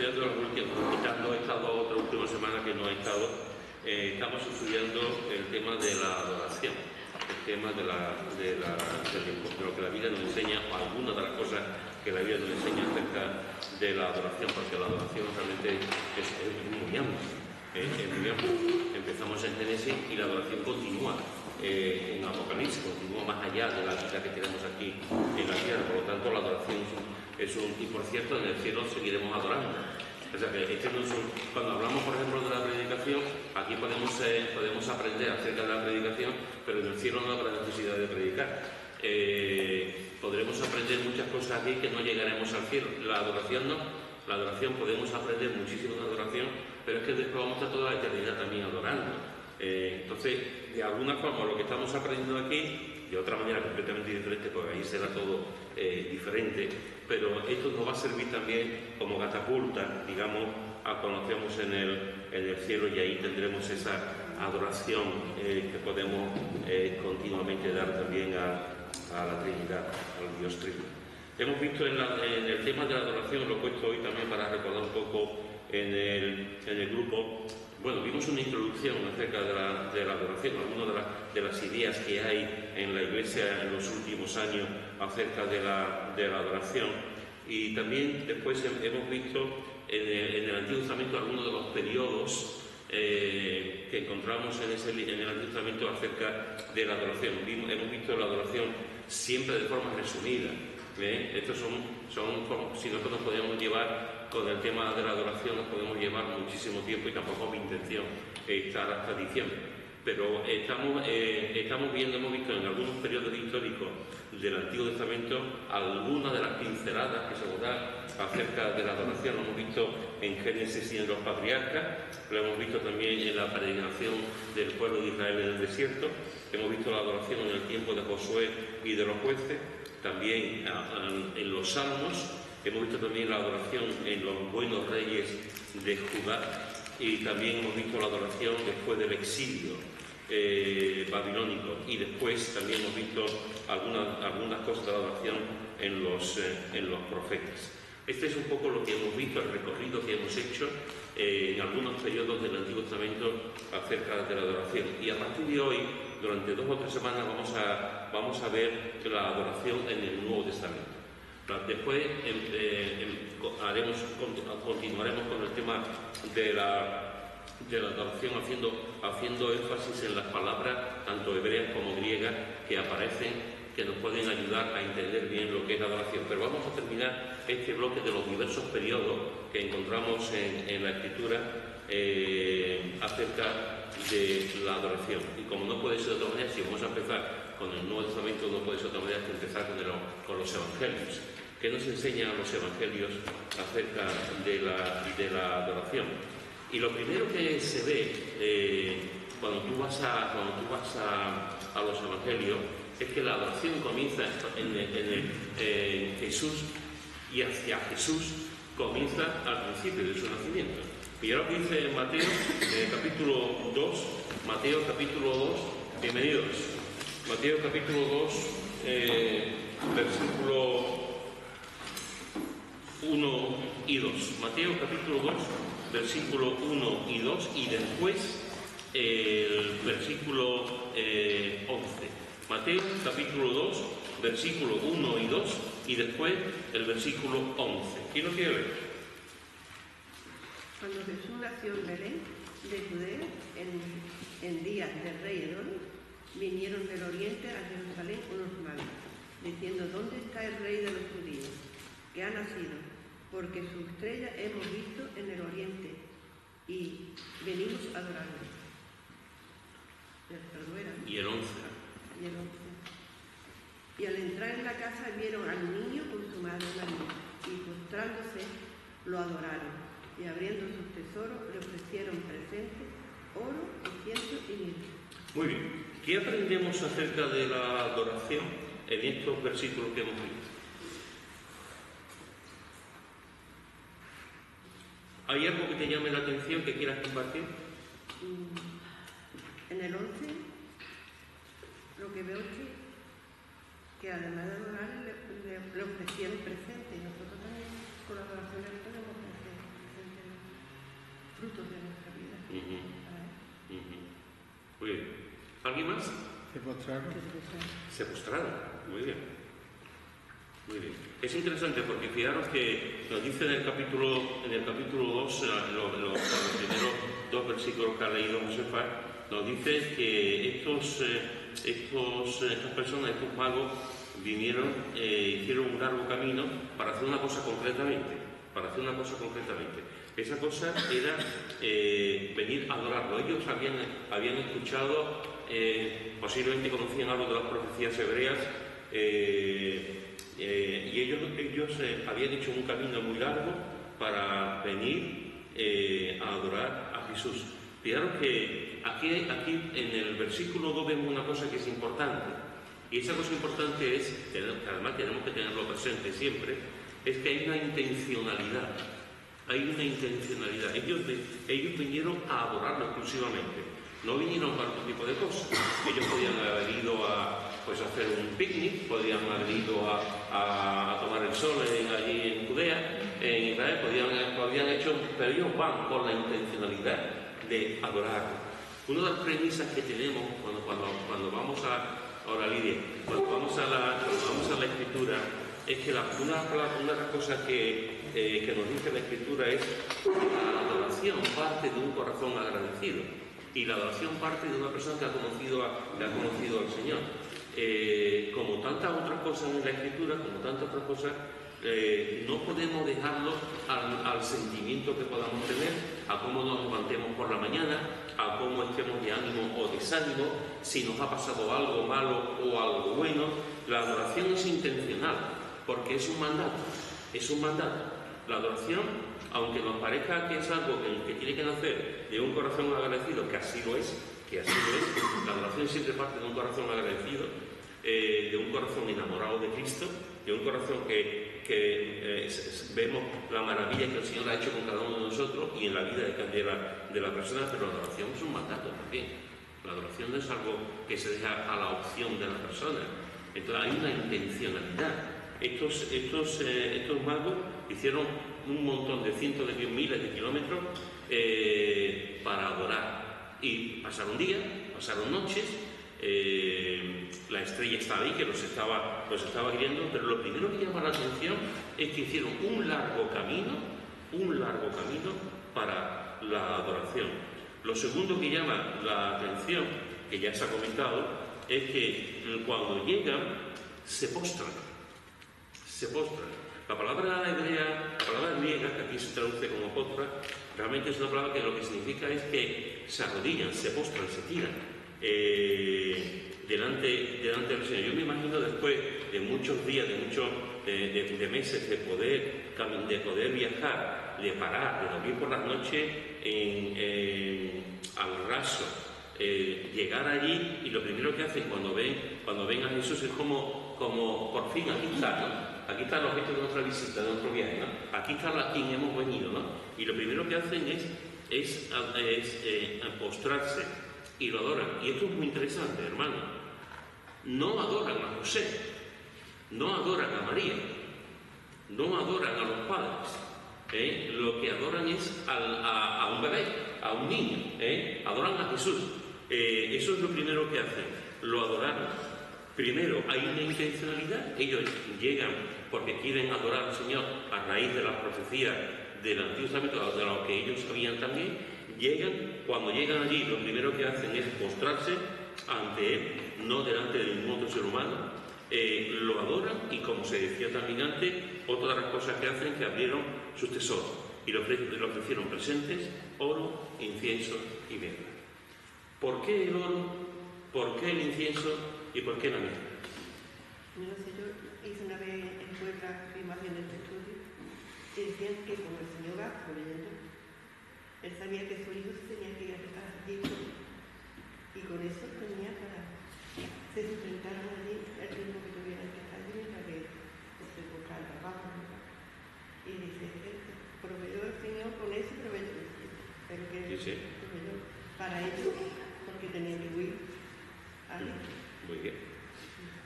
estudiando las últimas, quitando esta otra última semana que no ha estado, estamos estudiando el tema de la adoración, el tema de lo que la Biblia nos enseña, o algunas de las cosas que la Biblia nos enseña acerca de la adoración, porque la adoración realmente es muy amplia. Empezamos en Génesis y la adoración continúa en Apocalipsis, continúa más allá de la vida que tenemos aquí en la tierra. Por lo tanto, la adoración y por cierto, en el cielo seguiremos adorando. O sea que cuando hablamos, por ejemplo, de la predicación, aquí podemos aprender acerca de la predicación, pero en el cielo no habrá necesidad de predicar. Podremos aprender muchas cosas aquí que no llegaremos al cielo. La adoración no. La adoración podemos aprender muchísimo de adoración, pero es que después vamos a estar toda la eternidad también adorando. Entonces, de alguna forma, lo que estamos aprendiendo aquí, de otra manera completamente diferente, porque ahí será todo diferente, pero esto nos va a servir también como catapulta, digamos, a conocernos en el cielo, y ahí tendremos esa adoración que podemos continuamente dar también a la Trinidad, al Dios Trino. Hemos visto en el tema de la adoración, lo he puesto hoy también para recordar un poco en el grupo. Bueno, vimos una introducción acerca de la adoración, algunas de las ideas que hay en la Iglesia en los últimos años acerca de la adoración. Y también después hemos visto en el Antiguo Testamento algunos de los periodos que encontramos en el Antiguo Testamento acerca de la adoración. Hemos visto la adoración siempre de forma resumida. Estos son si nosotros nos podíamos llevar con el tema de la adoración, nos podemos llevar muchísimo tiempo, y tampoco es mi intención estar hasta diciembre. Pero hemos visto en algunos periodos históricos del Antiguo Testamento algunas de las pinceladas que se nos da acerca de la adoración. Lo hemos visto en Génesis y en los patriarcas, lo hemos visto también en la peregrinación del pueblo de Israel en el desierto, hemos visto la adoración en el tiempo de Josué y de los jueces, también en los salmos, hemos visto también la adoración en los buenos reyes de Judá, y también hemos visto la adoración después del exilio babilónico, y después también hemos visto algunas cosas de la adoración en los profetas. Este es un poco lo que hemos visto, el recorrido que hemos hecho en algunos periodos del Antiguo Testamento acerca de la adoración. Y a partir de hoy, durante 2 o 3 semanas, vamos a ver la adoración en el Nuevo Testamento. Después continuaremos con el tema de la adoración, haciendo énfasis en las palabras, tanto hebreas como griegas, que aparecen, que nos pueden ayudar a entender bien lo que es la adoración. Pero vamos a terminar este bloque de los diversos periodos que encontramos en la Escritura acerca de la adoración. Y como no puede ser de otra manera, si vamos a empezar con el Nuevo Testamento, no puede ser de otra manera que empezar con los Evangelios. ¿Qué nos enseñan los Evangelios acerca de la adoración? Y lo primero que se ve cuando tú vas a los Evangelios es que la adoración comienza en Jesús, y hacia Jesús comienza al principio de su nacimiento. Y ahora lo que dice en Mateo, capítulo 2, Mateo capítulo 2, bienvenidos. Mateo capítulo 2, versículo 1 y 2. Mateo capítulo 2, versículo 1 y 2, y después el versículo 11. Mateo capítulo 2, versículo 1 y 2, y después el versículo 11. ¿Quién lo quiere leer? Cuando Jesús nació en Belén de Judea, en días del rey Herodes, vinieron del oriente a Jerusalén unos magos, diciendo: ¿dónde está el rey de los judíos, que ha nacido? Porque su estrella hemos visto en el oriente, y venimos a adorarlo. Y el 11. Y al entrar en la casa vieron al niño con su madre María, y postrándose lo adoraron, y abriendo sus tesoros le ofrecieron presentes, oro, incienso y mirra. Muy bien. ¿Qué aprendemos acerca de la adoración en estos versículos que hemos visto? ¿Hay algo que te llame la atención que quieras compartir? En el 11, lo que veo es que además de adorar le ofrecieron presentes, y nosotros también con la adoración le podemos ofrecer presentes. frutos de nuestra vida. Muy bien. ¿Alguien más? Se postraron. Se postraron. Muy bien. Muy bien. Es interesante porque fijaros que nos dice en el capítulo 2, los primeros 2 versículos que ha leído Josefat, nos dice que estas personas, estos magos, vinieron, hicieron un largo camino para hacer una cosa concretamente. Esa cosa era venir a adorarlo. Ellos habían escuchado, posiblemente conocían algo de las profecías hebreas, y ellos habían hecho un camino muy largo para venir a adorar a Jesús. Fijaros que aquí en el versículo 2 vemos una cosa que es importante, y esa cosa importante es, que además tenemos que tenerlo presente siempre, es que hay una intencionalidad. Ellos vinieron a adorarlo exclusivamente, no vinieron para otro tipo de cosas. Ellos podían haber ido a hacer un picnic, podían haber ido a tomar el sol allí en Judea, en Israel, podían hecho, pero ellos van con la intencionalidad de adorarlo. Una de las premisas que tenemos cuando vamos ahora Lidia, cuando vamos a la Escritura, es que una de las cosas que nos dice la Escritura es que la adoración parte de un corazón agradecido, y la adoración parte de una persona que ha conocido al Señor. Como tantas otras cosas en la Escritura, no podemos dejarlo al sentimiento que podamos tener, a cómo nos levantemos por la mañana, a cómo estemos de ánimo o desánimo, si nos ha pasado algo malo o algo bueno. La adoración es intencional, porque es un mandato. La adoración, aunque nos parezca que es algo que tiene que nacer de un corazón agradecido, que así lo es, la adoración siempre parte de un corazón agradecido, de un corazón enamorado de Cristo, de un corazón que vemos la maravilla que el Señor ha hecho con cada uno de nosotros y en la vida de la persona, pero la adoración es un mandato también. La adoración no es algo que se deja a la opción de la persona. Entonces hay una intencionalidad. Estos magos hicieron un montón de cientos de miles de kilómetros para adorar, y pasaron días, pasaron noches. La estrella estaba ahí, que los estaba guiando, pero lo primero que llama la atención es que hicieron un largo camino para la adoración. Lo segundo que llama la atención, que ya se ha comentado, es que cuando llegan se postran. La palabra griega, que aquí se traduce como postra, realmente es una palabra que lo que significa es que se arrodillan, se postran, se tiran delante del Señor. Yo me imagino, después de muchos días, de meses de poder viajar, de parar, de dormir por las noches al raso, llegar allí, y lo primero que hacen cuando ven a Jesús es como por fin aquí está, ¿no? Aquí está el objeto de nuestra visita, de nuestro viaje, ¿no? Aquí está a quien hemos venido, ¿no? Y lo primero que hacen es postrarse, y lo adoran. Y esto es muy interesante, hermano. No adoran a José, no adoran a María, no adoran a los padres. Lo que adoran es a un bebé, a un niño. Adoran a Jesús. Eso es lo primero que hacen, lo adoraron. Primero, hay una intencionalidad. Ellos llegan porque quieren adorar al Señor a raíz de las profecías del Antiguo Testamento, de lo que ellos sabían también. Cuando llegan allí, lo primero que hacen es postrarse ante Él, no delante de ningún otro ser humano. Lo adoran, y como se decía también antes, otra de las cosas que hacen es que abrieron sus tesoros y le ofrecieron presentes, oro, incienso y mirra. ¿Por qué el oro? ¿Por qué el incienso? ¿Y por qué la mirra? No sé, yo hice una vez en Puebla imagen de este estudio, y decían que como el Señor va leyendo, él sabía que su hijo se tenía que ir a Egipto, y con eso tenía para se sustentaran allí el tiempo que tuvieran que estar allí, para que se buscar trabajo. Y dice, proveyó el Señor con eso, proveyó el Señor, pero que sí. Proveyó para ellos, porque tenían que huir a Egipto. Muy bien.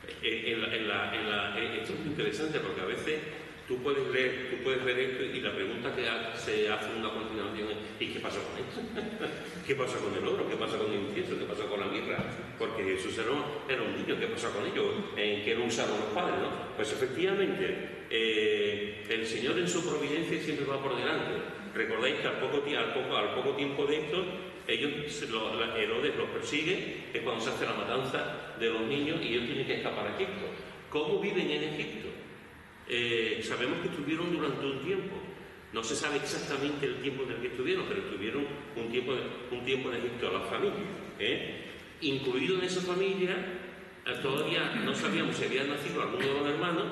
Esto es muy interesante, porque a veces Tú puedes ver esto y la pregunta que se hace en una continuación es ¿y qué pasa con esto? ¿Qué pasa con el oro? ¿Qué pasa con el incienso? ¿Qué pasa con la mirra? Porque Jesús era un niño, ¿qué pasa con ello? ¿En qué lo usaron los padres? ¿No? Pues efectivamente, el Señor en su providencia siempre va por delante. Recordáis que al poco tiempo de esto, Herodes los persigue, es cuando se hace la matanza de los niños y ellos tienen que escapar a Egipto. ¿Cómo viven en Egipto? Sabemos que estuvieron durante un tiempo, no se sabe exactamente el tiempo en el que estuvieron, pero estuvieron un tiempo en Egipto, la familia. Incluido en esa familia, todavía no sabíamos si habían nacido alguno de los hermanos,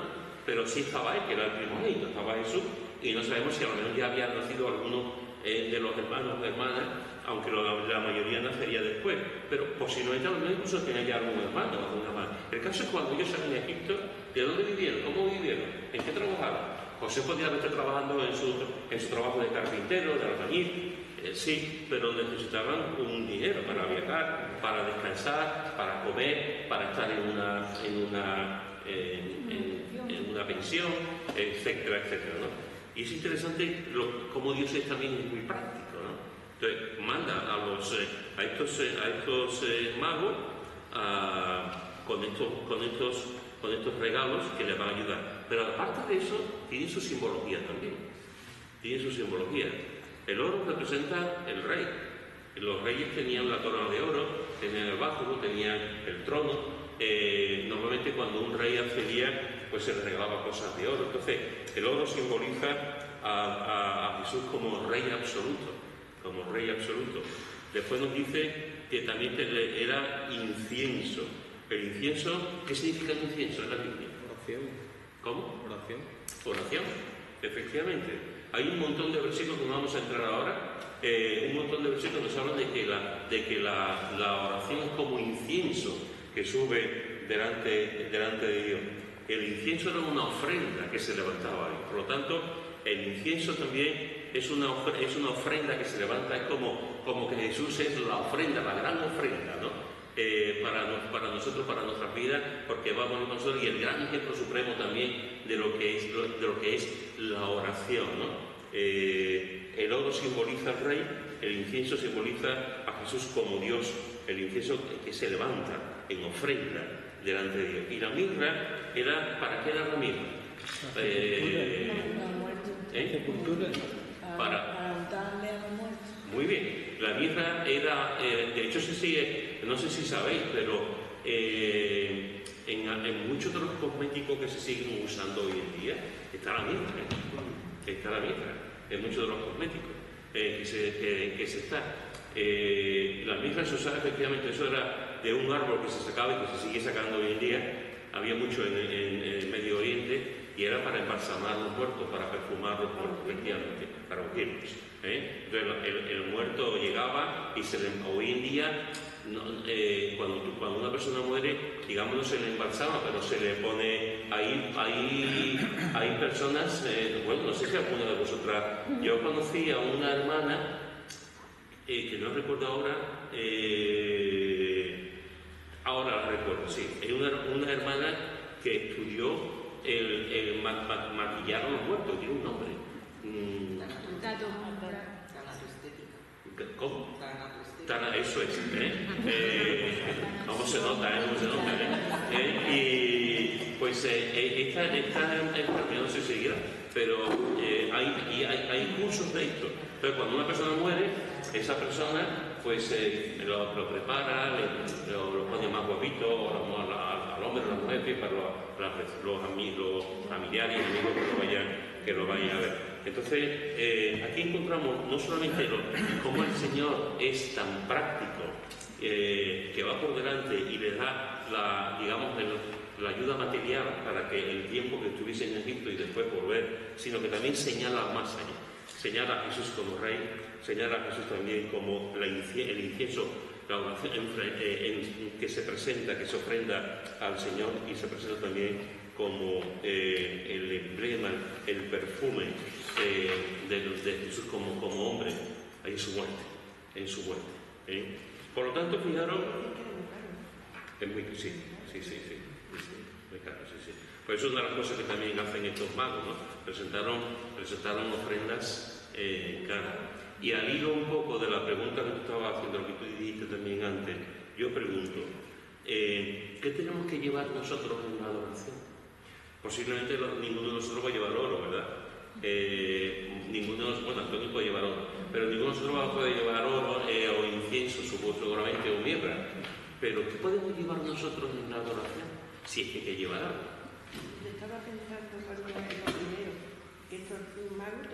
pero sí estaba él, que era el primogénito, estaba Jesús, y no sabemos si a lo mejor ya había nacido alguno de los hermanos o hermanas, aunque la mayoría nacería después, pero posiblemente a lo mejor incluso tenía ya algún hermano o alguna más. El caso es cuando ellos salen de Egipto, ¿de dónde vivieron? ¿Cómo vivieron? ¿En qué trabajaron? José podía estar trabajando en su trabajo de carpintero, de albañil, sí, pero necesitaban un dinero para viajar, para descansar, para comer, para estar en una pensión, etcétera, etcétera, ¿no? Y es interesante cómo Dios también es muy práctico, ¿no? Entonces manda a estos magos con estos regalos que les van a ayudar. Pero aparte de eso, tiene su simbología también. Tiene su simbología. El oro representa el rey. Los reyes tenían la corona de oro, tenían el báculo, tenían el trono. Normalmente cuando un rey accedía, pues se le regalaba cosas de oro. Entonces, el oro simboliza a Jesús como rey absoluto. Como rey absoluto. Después nos dice que también era incienso. El incienso, ¿qué significa el incienso en la Biblia? Oración. ¿Cómo? Oración. Oración, efectivamente. Hay un montón de versículos que no vamos a entrar ahora. Un montón de versículos nos hablan de que la oración es como incienso que sube delante de Dios. El incienso era una ofrenda que se levantaba ahí. Por lo tanto, el incienso también es una ofrenda que se levanta, es como que Jesús es la ofrenda, la gran ofrenda, ¿no? Para nosotros, para nuestras vidas, porque va a morir con nosotros, y el gran ejemplo supremo también de lo que es la oración, ¿no? El oro simboliza al rey, el incienso simboliza a Jesús como Dios, el incienso que se levanta en ofrenda delante de Dios. Y la mirra era, ¿para qué era la mirra? Sepultura. Para untarle a los muertos. Muy bien, la mirra era, de hecho no sé si sabéis, pero en muchos de los cosméticos que se siguen usando hoy en día está la mirra, está la mirra, en muchos de los cosméticos que se está. La mirra se usaba efectivamente, eso era de un árbol que se sacaba y que se sigue sacando hoy en día, había mucho en el Medio Oriente, y era para embalsamar los muertos, para perfumar los muertos, efectivamente, para ungirlos. Entonces el muerto llegaba y hoy en día, cuando una persona muere, digamos, no se le embalsama, pero se le pone, hay personas, bueno, no sé si alguna de vosotras, yo conocí a una hermana, que no recuerdo ahora la recuerdo, sí, es una hermana que estudió el maquillar a los muertos, tiene un nombre. ¿Cómo? Eso es. ¿Cómo se nota? ¿Cómo se nota? Y pues esta no sé si seguirá, pero hay cursos de esto. Entonces, cuando una persona muere, esa persona pues lo prepara, lo pone más guapito, al hombre o a la mujer, para los familiares y amigos que lo vayan a ver. Entonces, aquí encontramos no solamente cómo el Señor es tan práctico, que va por delante y le da la ayuda material para que el tiempo que estuviese en Egipto y después volver, sino que también señala más allá. Señala a Jesús como Rey, señala a Jesús también como el incienso, la oración que se presenta, que se ofrenda al Señor, y se presenta también como el emblema, el perfume de Jesús como hombre en su muerte. Por lo tanto, fijaros, es muy sí. Claro, sí, sí. Pues eso es una de las cosas que también hacen estos magos, ¿no? Presentaron ofrendas caras. Y al hilo un poco de la pregunta que tú estabas haciendo, lo que tú dijiste también antes, yo pregunto, ¿qué tenemos que llevar nosotros en la adoración? Posiblemente ninguno de nosotros va a llevar oro, ¿verdad? Bueno, Antonio puede llevar oro, pero ninguno de nosotros puede llevar oro o incienso, seguramente, o mirra. Pero ¿qué podemos llevar nosotros en la adoración? Si es que hay que llevar algo. Yo estaba pensando cuando era lo primero, que estos magos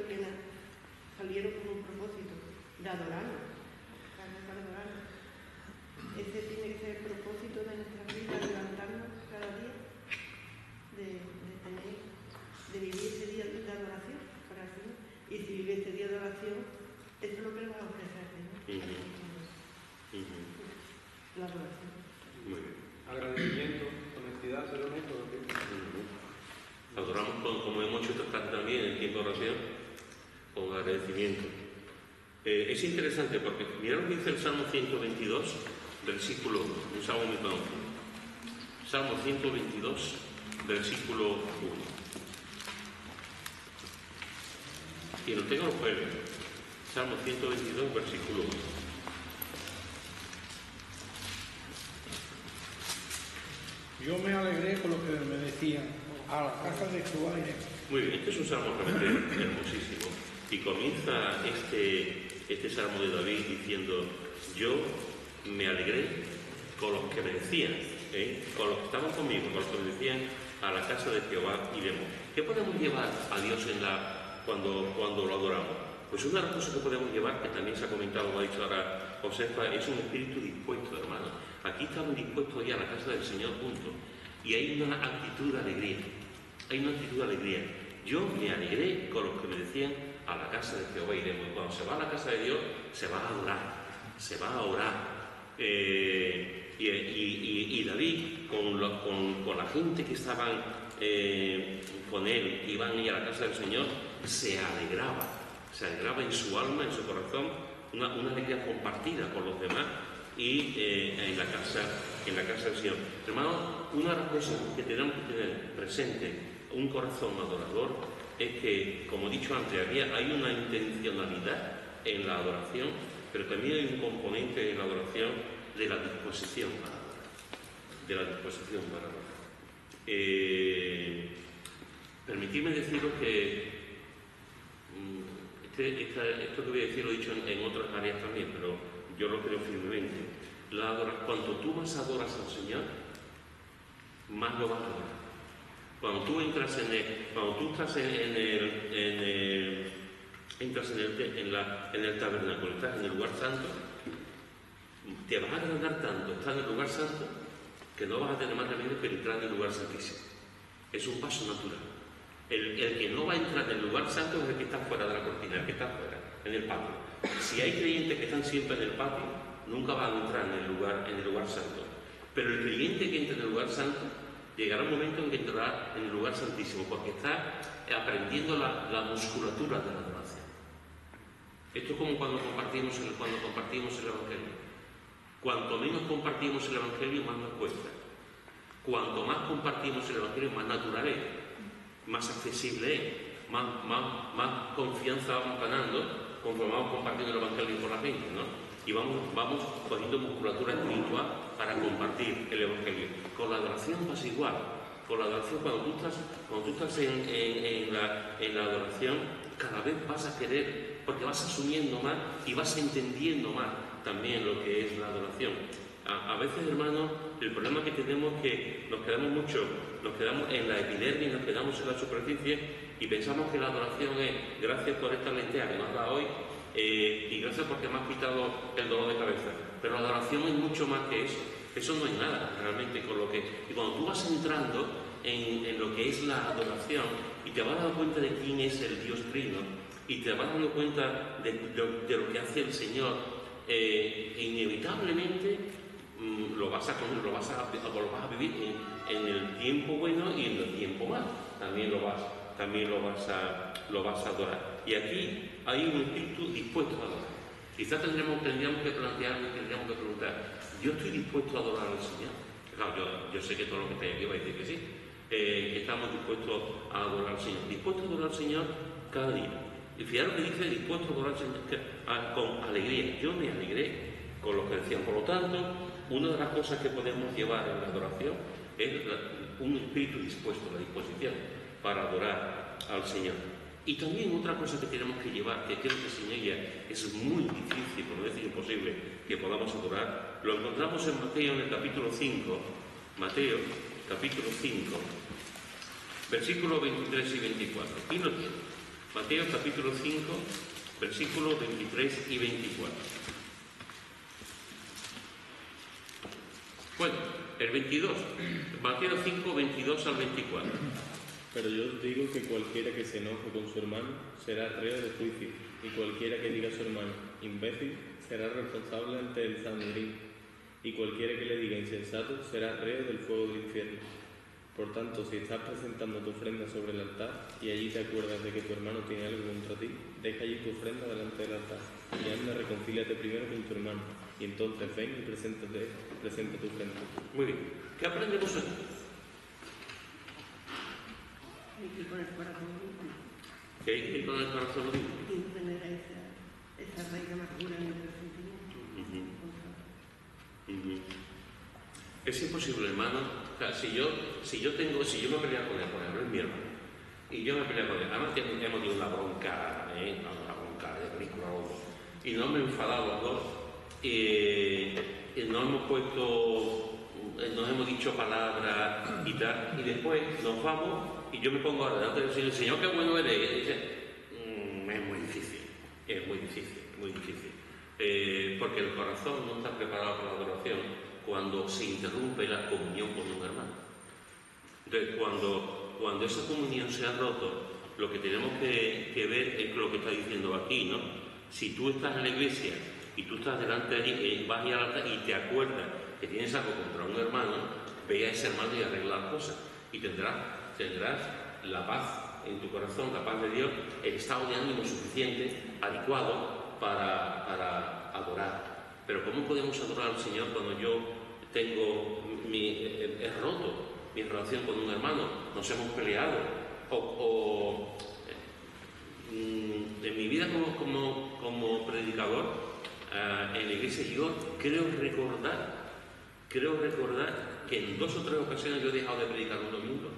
salieron con un propósito de adorarnos, para adorarnos. Ese tiene que ser el propósito de nuestra vida, levantarnos cada día, de vivir ese día de adoración para el Señor. Y si vive este día de oración, eso es lo que le va a ofrecer, ¿no? La adoración. Muy bien. Agradecimiento, honestidad, ser honesto. Adoramos como hemos hecho también en el tiempo de oración, con agradecimiento. Es interesante porque mira lo que dice el Salmo 122, versículo 1, un salmo muy conocido. Salmo 122, versículo 1. Y lo tengo los jueves. Salmo 122, versículo 1. Yo me alegré con lo que me decían, a la casa de Jehová iré. Muy bien, este es un salmo realmente hermosísimo. Y comienza este salmo de David diciendo, yo me alegré con los que me decían, con los que estaban conmigo, con los que me decían, a la casa de Jehová iremos. ¿Qué podemos llevar a Dios cuando lo adoramos? Pues una de las cosas que podemos llevar, que también se ha comentado, lo ha dicho ahora Josefa, es un espíritu dispuesto, hermano. Aquí estamos dispuestos ya a la casa del Señor juntos. Y hay una actitud de alegría. Hay una actitud de alegría. Yo me alegré con los que me decían, a la casa de Jehová iremos. Cuando se va a la casa de Dios, se va a adorar. Se va a orar. Y David, con la gente que estaban con él, que iban a ir a la casa del Señor, se alegraba en su alma, en su corazón, una alegría compartida con los demás y en la casa del Señor. Hermano, una de las cosas que tenemos que tener presente, un corazón adorador, es que, como he dicho antes, hay una intencionalidad en la adoración, pero también hay un componente en la adoración de la disposición para adorar. Permitidme deciros que esto que voy a decir lo he dicho en otras áreas también, pero yo lo creo firmemente. Cuando tú más adoras al Señor, más lo vas a adorar. Cuando tú entras en el tabernáculo, estás en el lugar santo, te vas a agradar tanto estar en el lugar santo que no vas a tener más remedio que entrar en el lugar santísimo. Es un paso natural. El que no va a entrar en el lugar santo es el que está fuera de la cortina, el que está fuera, en el patio. Si hay creyentes que están siempre en el patio, nunca van a entrar en el lugar santo. Pero el creyente que entra en el lugar santo, llegará un momento en que entrará en el lugar santísimo, porque está aprendiendo la musculatura de la adoración. Esto es como cuando compartimos el Evangelio. Cuanto menos compartimos el Evangelio, más nos cuesta. Cuanto más compartimos el Evangelio, más natural es, más accesible es, más confianza vamos ganando conforme vamos compartiendo el Evangelio con la gente, ¿no? Y vamos cogiendo musculatura espiritual para compartir el Evangelio. Con la adoración pasa igual. Con la adoración, cuando tú estás en la adoración, cada vez vas a querer, porque vas asumiendo más y vas entendiendo más también lo que es la adoración. A veces, hermanos, el problema que tenemos es que nos quedamos en la epidermis, nos quedamos en la superficie y pensamos que la adoración es gracias por esta lenteja que nos has dado hoy y gracias porque me has quitado el dolor de cabeza. Pero la adoración es mucho más que eso. Eso no es nada realmente y cuando tú vas entrando en lo que es la adoración y te vas dando cuenta de quién es el Dios Trino y te vas dando cuenta de lo que hace el Señor, inevitablemente lo vas a vivir en el tiempo bueno y en el tiempo malo. También lo vas a adorar. Y aquí hay un espíritu dispuesto a adorar. Quizás tendríamos que preguntar, ¿yo estoy dispuesto a adorar al Señor? Claro, yo sé que todo lo que estáis aquí va a decir que sí, que estamos dispuestos a adorar al Señor. Dispuestos a adorar al Señor cada día. Y fijaros que dice dispuestos a adorar al Señor con alegría. Yo me alegré con lo que decían. Por lo tanto, una de las cosas que podemos llevar en la adoración es un espíritu dispuesto, la disposición para adorar al Señor. Y también otra cosa que tenemos que llevar, que creo que sin ella es muy difícil, por no decir imposible, que podamos adorar, lo encontramos en Mateo en el capítulo 5, Mateo capítulo 5, versículos 23 y 24. Aquí lo tiene. Mateo capítulo 5, versículos 23 y 24. Bueno, el 22, Mateo 5, 22 al 24. Pero yo os digo que cualquiera que se enoje con su hermano será reo de juicio, y cualquiera que diga a su hermano imbécil será responsable ante el Sanedrín, y cualquiera que le diga insensato será reo del fuego del infierno. Por tanto, si estás presentando tu ofrenda sobre el altar y allí te acuerdas de que tu hermano tiene algo contra ti, deja allí tu ofrenda delante del altar y anda, reconcíliate primero con tu hermano, y entonces ven y presenta tu ofrenda. Muy bien. ¿Qué aprendemos aquí? Hay que ir con el corazón limpio. Que hay que ir con el corazón limpio. Y no tener esa raíz de amargura en nuestro sentimiento. Es imposible, hermano. O sea, si yo me peleo con él, por ejemplo, es mi hermano, y yo me peleo con él, además que hemos tenido una bronca de película o dos, y no me he enfadado los dos, y nos hemos dicho palabras y tal, y después nos vamos, y yo me pongo ahora delante del Señor, Señor, qué bueno eres, y dice, es muy difícil, porque el corazón no está preparado para la adoración cuando se interrumpe la comunión con un hermano. Entonces, cuando esa comunión se ha roto, lo que tenemos que ver es lo que está diciendo aquí, ¿no? Si tú estás en la iglesia y tú estás delante de allí, vas al altar y te acuerdas que tienes algo contra un hermano, ve a ese hermano y arregla las cosas. Y tendrás la paz en tu corazón, la paz de Dios, el estado de ánimo suficiente, adecuado para adorar. Pero ¿cómo podemos adorar al Señor cuando yo he roto mi relación con un hermano, nos hemos peleado, en mi vida como predicador en la iglesia yo creo recordar que en 2 o 3 ocasiones yo he dejado de predicar un domingo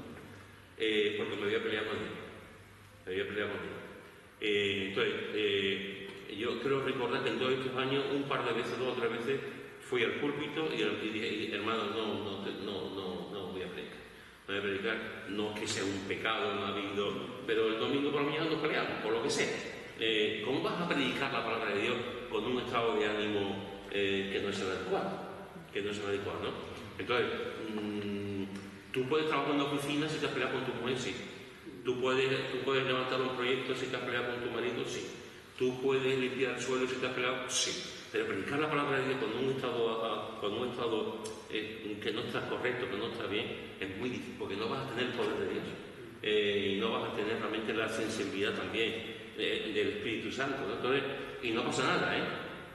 porque me había peleado con Dios. Entonces, yo creo recordar que en todos estos años, un par de veces, 2 o 3 veces, fui al púlpito y dije, hermano, no voy a predicar. No voy a predicar, no es que sea un pecado, no ha habido, pero el domingo por la mañana nos peleamos, por lo que sea. ¿Cómo vas a predicar la palabra de Dios con un estado de ánimo que no es el adecuado? ¿No? Entonces, tú puedes trabajar en una oficina si te has peleado con tu mujer, sí. Tú puedes levantar un proyecto si te has peleado con tu marido, sí. Tú puedes limpiar el suelo si te has peleado, sí. Pero predicar la palabra de Dios con un estado que no está correcto, que no está bien, es muy difícil, porque no vas a tener el poder de Dios. Y no vas a tener realmente la sensibilidad también del Espíritu Santo, ¿no? Entonces, y no pasa nada,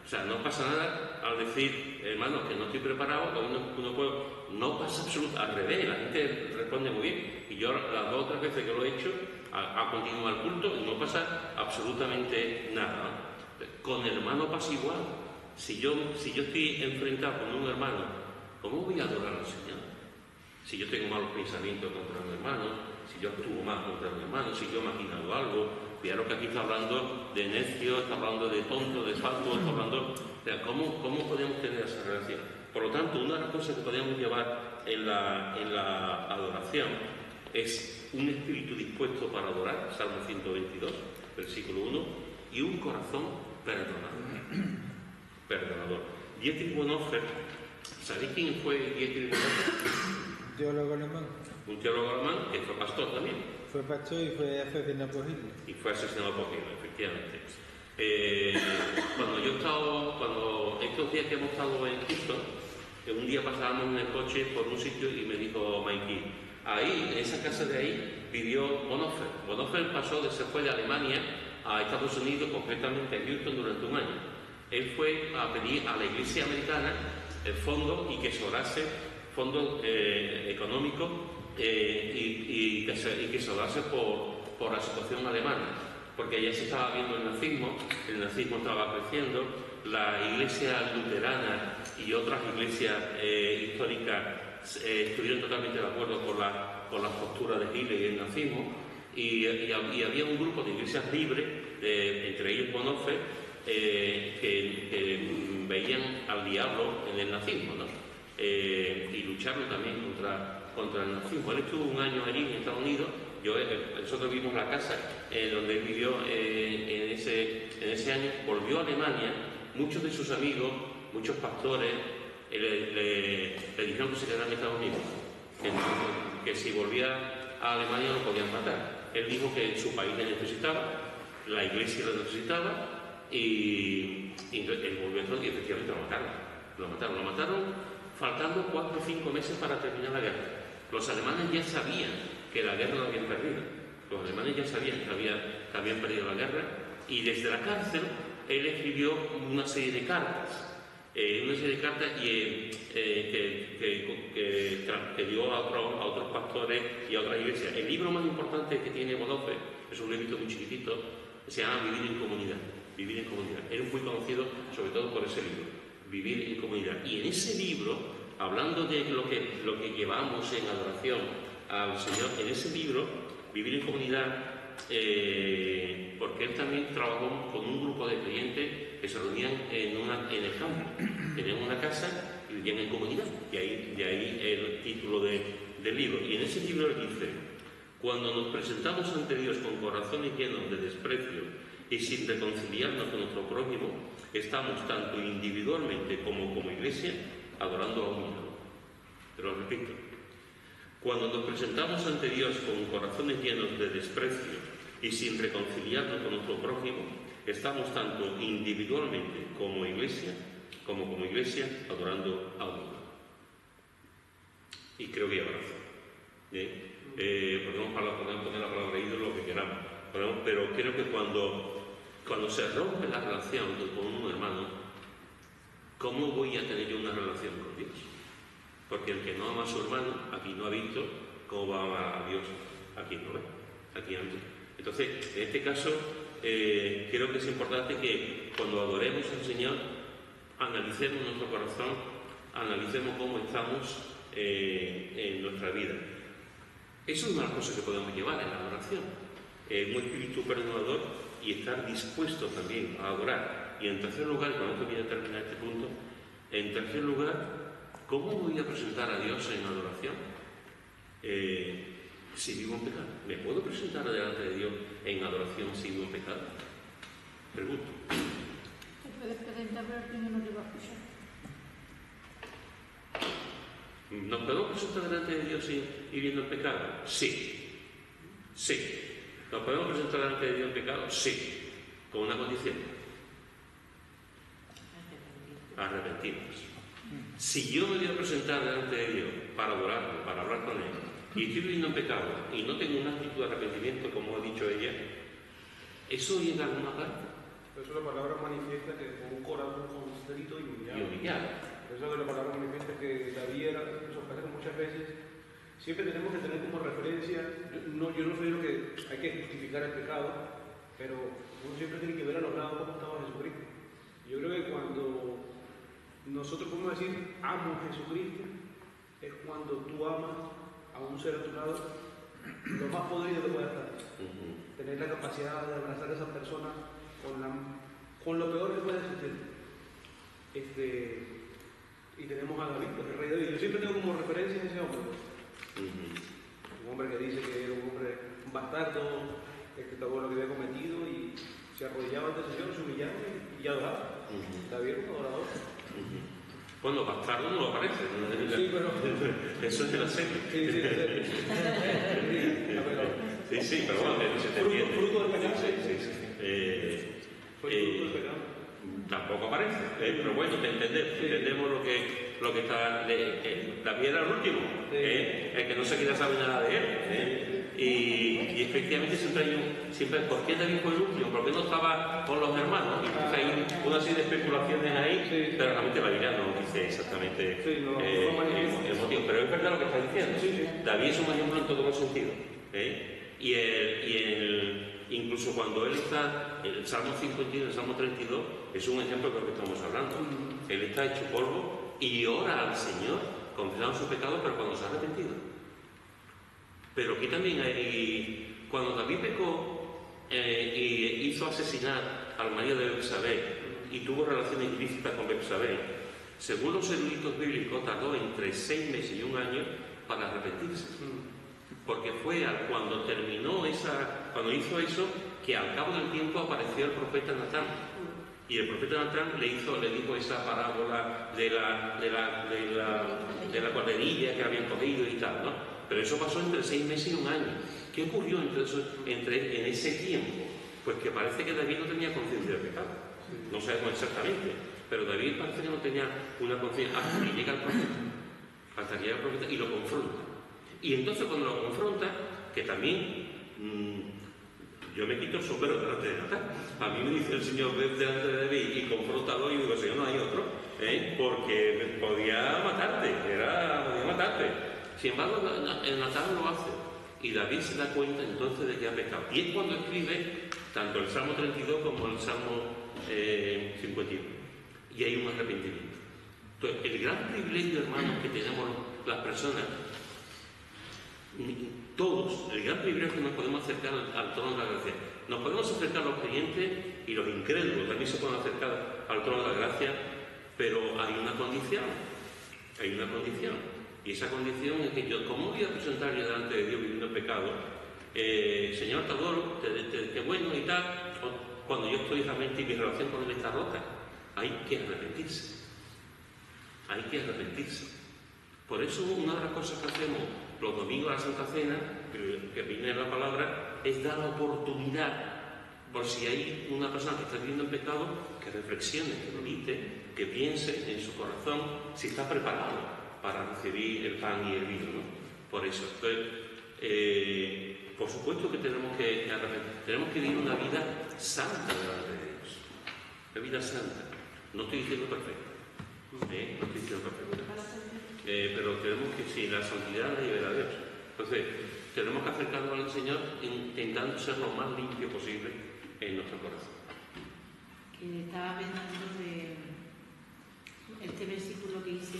O sea, no pasa nada al decir, hermano, que no estoy preparado, no pasa absolutamente, al revés, la gente responde muy bien. Y yo las 2 o 3 veces que lo he hecho, ha continuado el culto y no pasa absolutamente nada, ¿no? Con el hermano pasa igual. Si yo estoy enfrentado con un hermano, ¿cómo voy a adorar al Señor? Si yo tengo malos pensamientos contra un hermano, si yo actúo mal contra un hermano, si yo he maquinado algo, fijaros que aquí está hablando de necio, está hablando de tonto, de falto, está hablando... O sea, ¿cómo podemos tener esa relación? Por lo tanto, una de las cosas que podemos llevar en la adoración es un espíritu dispuesto para adorar, Salmo 122, versículo 1, y un corazón perdonador. Dietrich Bonhoeffer, ¿sabéis quién fue Dietrich Bonhoeffer? Teólogo alemán. Un teólogo alemán que fue pastor también. Fue pastor y fue asesinado por Hitler. Y fue asesinado por Hitler, efectivamente. Cuando estos días que hemos estado en Houston, un día pasábamos en el coche por un sitio y me dijo Mikey, ahí, en esa casa de ahí, vivió Bonhoeffer. Bonhoeffer se fue de Alemania a Estados Unidos, concretamente a Houston, durante un año. Él fue a pedir a la Iglesia americana el fondo y que se orase fondos económicos y que se dase por la situación alemana, porque ya se estaba viendo el nazismo estaba creciendo, la iglesia luterana y otras iglesias históricas estuvieron totalmente de acuerdo con la postura de Hitler y el nazismo, y había un grupo de iglesias libres, entre ellos Bonhoeffer, que veían al diablo en el nazismo, ¿no? Y lucharon también contra el nazismo. Él estuvo un año allí en Estados Unidos. Nosotros vimos la casa donde él vivió en ese año. Volvió a Alemania. Muchos de sus amigos, muchos pastores, le dijeron que se quedara en Estados Unidos, que si volvía a Alemania lo podían matar. Él dijo que su país le necesitaba, la iglesia lo necesitaba, y entonces él volvió y efectivamente lo mataron faltando 4 o 5 meses para terminar la guerra. Los alemanes ya sabían que la guerra la habían perdido. Los alemanes ya sabían que habían perdido la guerra, y desde la cárcel él escribió una serie de cartas que dio a otros pastores y a otras iglesias. El libro más importante que tiene Bonhoeffer es un librito muy chiquitito, se llama Vivir en Comunidad. Vivir en Comunidad. Él es muy conocido sobre todo por ese libro, Vivir en Comunidad. Y en ese libro, hablando de lo que llevamos en adoración al Señor, en ese libro, Vivir en Comunidad, porque él también trabajó con un grupo de creyentes que se reunían en el campo, tenían una casa y vivían en comunidad, de ahí el título del libro. Y en ese libro él dice: cuando nos presentamos ante Dios con corazones llenos de desprecio y sin reconciliarnos con nuestro prójimo, estamos tanto individualmente como iglesia adorando a un ídolo. Pero lo repito: cuando nos presentamos ante Dios con corazones llenos de desprecio y sin reconciliarnos con nuestro prójimo, estamos tanto individualmente como iglesia adorando a un ídolo. Y creo que lleva razón. Podemos poner la palabra ídolo lo que queramos, pero creo que cuando se rompe la relación con un hermano, ¿cómo voy a tener yo una relación con Dios? Porque el que no ama a su hermano, aquí no ha visto cómo va a amar a Dios, aquí no ve, aquí ha visto. Entonces, en este caso, creo que es importante que cuando adoremos al Señor, analicemos nuestro corazón, analicemos cómo estamos en nuestra vida. Eso es una de las cosas que podemos llevar en la adoración. Un espíritu perdonador y estar dispuesto también a adorar. Y en tercer lugar, con esto voy a terminar este punto, en tercer lugar, ¿cómo voy a presentar a Dios en adoración? Si vivo en pecado. ¿Me puedo presentar delante de Dios en adoración si vivo en pecado? Pregunto. Te puedes presentar, pero el Señor no te va a escuchar. ¿Nos podemos presentar delante de Dios viviendo en pecado? Sí. Sí. ¿Nos podemos presentar delante de Dios en pecado? Sí. Con una condición: arrepentirnos. Si yo me voy a presentar delante de Dios para adorarlo, para hablar con Él, y estoy viviendo en pecado y no tengo una actitud de arrepentimiento, como ha dicho ella, ¿eso llega a alguna parte? Eso la palabra manifiesta que con un corazón constrito y humillado. Eso es lo que la palabra manifiesta que David era, eso parece que muchas veces siempre tenemos que tener como referencia. Yo no soy lo que hay que justificar el pecado, pero uno siempre tiene que ver a los lados cómo estaba Jesucristo. Yo creo que cuando nosotros podemos decir amo a Jesucristo, es cuando tú amas a un ser a tu lado lo más podrido que pueda estar. Tener la capacidad de abrazar a esa persona con lo peor que puede existir. Y tenemos a David, el rey David. Yo siempre tengo como referencia a ese hombre. Un hombre que dice que era un bastardo, que todo lo que había cometido, y se arrodillaba ante el Señor, se humillaba y adoraba. David era un adorador. Bueno, bastardo no lo parece. Sí, pero... Eso es de la serie. Sí, pero bueno, se te entiende. Fruto del pecado. Fruto del pecado. Tampoco aparece, pero bueno, entendemos lo que está. David era el último, el que no se quiere saber nada de él. Y efectivamente siempre ¿por qué David fue el último? ¿Por qué no estaba con los hermanos? Y hay una una serie de especulaciones ahí, Sí. pero realmente la Biblia no dice exactamente Sí, no, el motivo. Pero es verdad lo que está diciendo. Sí, sí. David es un ejemplo en todos los sentidos. Incluso cuando él está, el Salmo 51, el Salmo 32, es un ejemplo de lo que estamos hablando. Él está hecho polvo y ora al Señor, confesando su pecado, pero cuando se ha arrepentido. Pero aquí también hay, cuando David pecó y hizo asesinar al marido de Betsabé y tuvo relaciones ilícitas con Betsabé, según los eruditos bíblicos, tardó entre 6 meses y 1 año para arrepentirse. Porque fue cuando cuando hizo eso, que al cabo del tiempo apareció el profeta Natán. Y el profeta Natán le dijo esa parábola de la cuadrilla que habían cogido y tal, ¿no? Pero eso pasó entre 6 meses y 1 año. ¿Qué ocurrió en ese tiempo? Pues que parece que David no tenía conciencia de pecado. No sabemos exactamente, pero David parece que no tenía una conciencia hasta que llega el profeta y lo confronta. Y entonces cuando lo confronta, que también yo me quito el sombrero delante de Natán. A mí me dice el Señor, ven delante de David y confróntalo, y digo, Señor, no hay otro, porque podía matarte, podía matarte. Sin embargo, el Natán lo hace, y David se da cuenta entonces de que ha pecado. Y es cuando escribe tanto el Salmo 32 como el Salmo 51. Y hay un arrepentimiento. Entonces, el gran privilegio, hermanos, que tenemos las personas, todos, el gran privilegio que nos podemos acercar al trono de la gracia. Nos podemos acercar a los creyentes y los incrédulos también se pueden acercar al trono de la gracia, pero hay una condición. Hay una condición. Y esa condición es que yo, ¿cómo voy a presentar yo delante de Dios viviendo en pecado? Señor, te adoro, qué bueno y tal, cuando yo estoy realmente y mi relación con Él está rota. Hay que arrepentirse. Hay que arrepentirse. Por eso una de las cosas que hacemos los domingos a la Santa Cena, que viene la palabra, es dar la oportunidad, por si hay una persona que está viviendo en pecado, que reflexione, que medite, que piense en su corazón si está preparado para recibir el pan y el vino, ¿no? Por eso. Entonces, por supuesto que tenemos que arrepentir, tenemos que vivir una vida santa delante de Dios. Una vida santa. No estoy diciendo perfecta. No estoy diciendo perfecta. Pero tenemos que, si la santidad la lleva a Dios. Entonces, tenemos que acercarnos al Señor intentando ser lo más limpio posible en nuestro corazón. Que estaba pensando de este versículo que dice: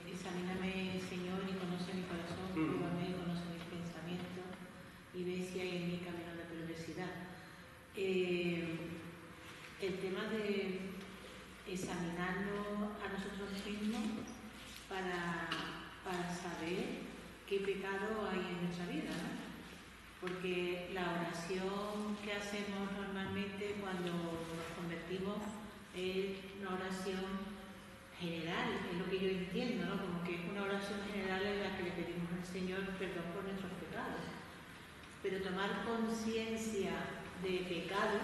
examíname, Señor, y conoce mi corazón, pruébame y conoce mis pensamientos, y ve si hay en mí camino de perversidad. El tema de examinarnos a nosotros mismos para saber qué pecado hay en nuestra vida, ¿no? Porque la oración que hacemos normalmente cuando nos convertimos es una oración general, es lo que yo entiendo, ¿no? Como que es una oración general en la que le pedimos al Señor perdón por nuestros pecados. Pero tomar conciencia de pecado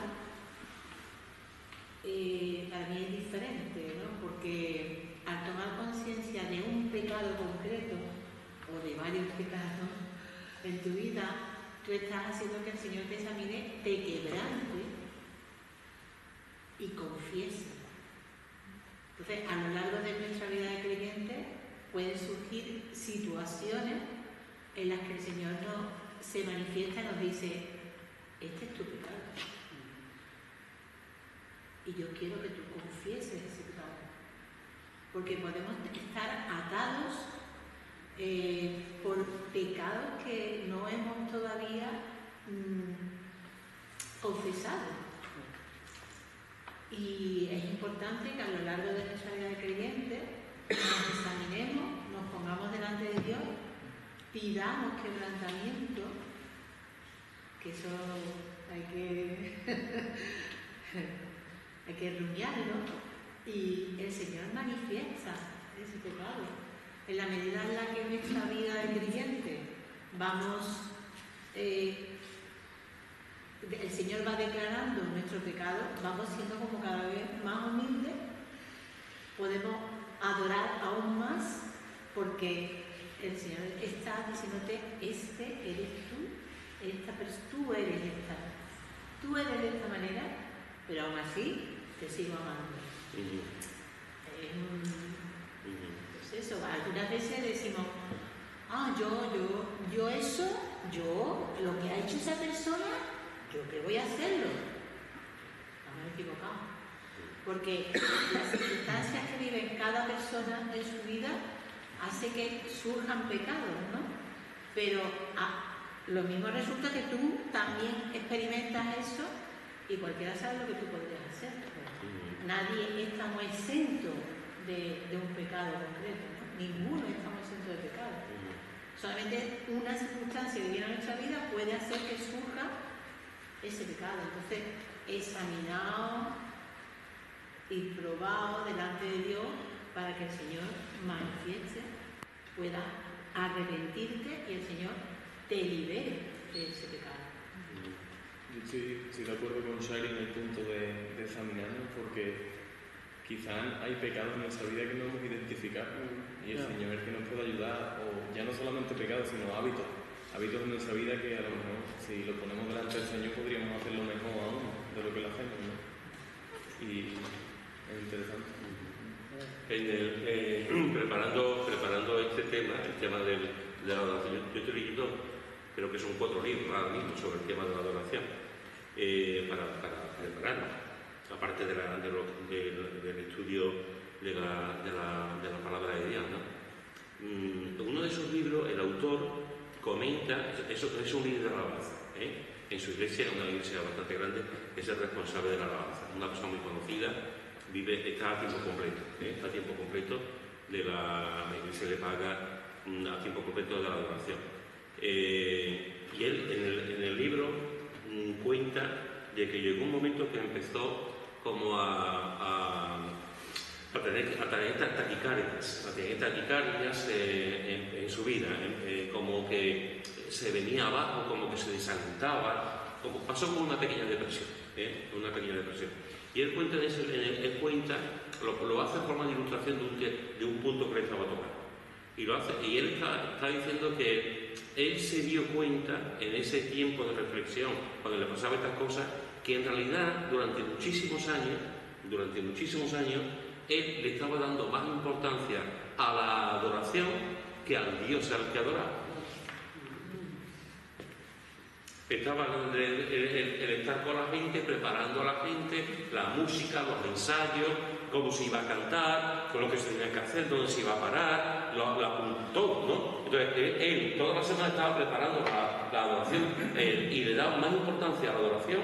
para mí es diferente, ¿no? Porque al tomar conciencia de un pecado concreto o de varios pecados en tu vida, tú estás haciendo que el Señor te examine, te quebrante y confiese. Entonces, a lo largo de nuestra vida de creyente pueden surgir situaciones en las que el Señor se manifiesta y nos dice: este es tu pecado. Y yo quiero que tú confieses ese pecado. Porque podemos estar atados por pecados que no hemos todavía confesado. Y es importante que a lo largo de nuestra vida de creyente nos examinemos, nos pongamos delante de Dios, pidamos quebrantamiento, que eso hay que rumiarlo, y el Señor manifiesta ese pecado. En la medida en la que en nuestra vida de creyente vamos, el Señor va declarando nuestro pecado, vamos siendo como cada vez más humildes, podemos adorar aún más, porque el Señor está diciéndote: este eres tú, tú eres de esta manera, pero aún así te sigo amando. Pues eso, algunas veces decimos, yo, lo que ha hecho esa persona, yo que voy a hacerlo. Estamos equivocados. Porque las circunstancias que vive cada persona en su vida hace que surjan pecados, ¿no? Pero lo mismo resulta que tú también experimentas eso y cualquiera sabe lo que tú podrías hacer. Nadie estamos exento de un pecado concreto, ¿no? Ninguno estamos exento de pecado. Solamente una circunstancia que viene a nuestra vida puede hacer que surja ese pecado. Entonces, examinado y probado delante de Dios para que el Señor manifieste, pueda arrepentirte y el Señor te libere de ese pecado. Sí, estoy de acuerdo con Shari en el punto de examinarnos, porque quizás hay pecados en nuestra vida que no hemos identificado y el Señor es el que nos puede ayudar, o ya no solamente pecados, sino hábitos en nuestra vida que a lo mejor si lo ponemos delante del Señor podríamos hacerlo mejor aún de lo que lo hacemos, ¿no? Y es interesante. Preparando este tema, el tema de la adoración, yo estoy leyendo, creo que son 4 libros ahora mismo sobre el tema de la adoración, para prepararnos, aparte del estudio de la palabra de Dios, ¿no? Uno de esos libros, el autor comenta, eso es un líder de alabanza, en su iglesia, una iglesia bastante grande, es el responsable de la alabanza, una persona muy conocida, está a tiempo completo, está a tiempo completo la iglesia le paga a tiempo completo de la adoración. Y él en el libro cuenta de que llegó un momento que empezó como a tener taquicardias en su vida, como que se venía abajo, como que se desalentaba, como pasó con una pequeña depresión, Y él cuenta, lo hace en forma de ilustración de un punto que le estaba tocando. Y él está diciendo que él se dio cuenta en ese tiempo de reflexión, cuando le pasaba estas cosas, que en realidad durante muchísimos años, él le estaba dando más importancia a la adoración que al Dios al que adoraba. Estaba el estar con la gente, preparando a la gente, la música, los ensayos, cómo se iba a cantar, con lo que se tenía que hacer, dónde se iba a parar, todo, ¿no? Entonces, él toda la semana estaba preparando la adoración y le daba más importancia a la adoración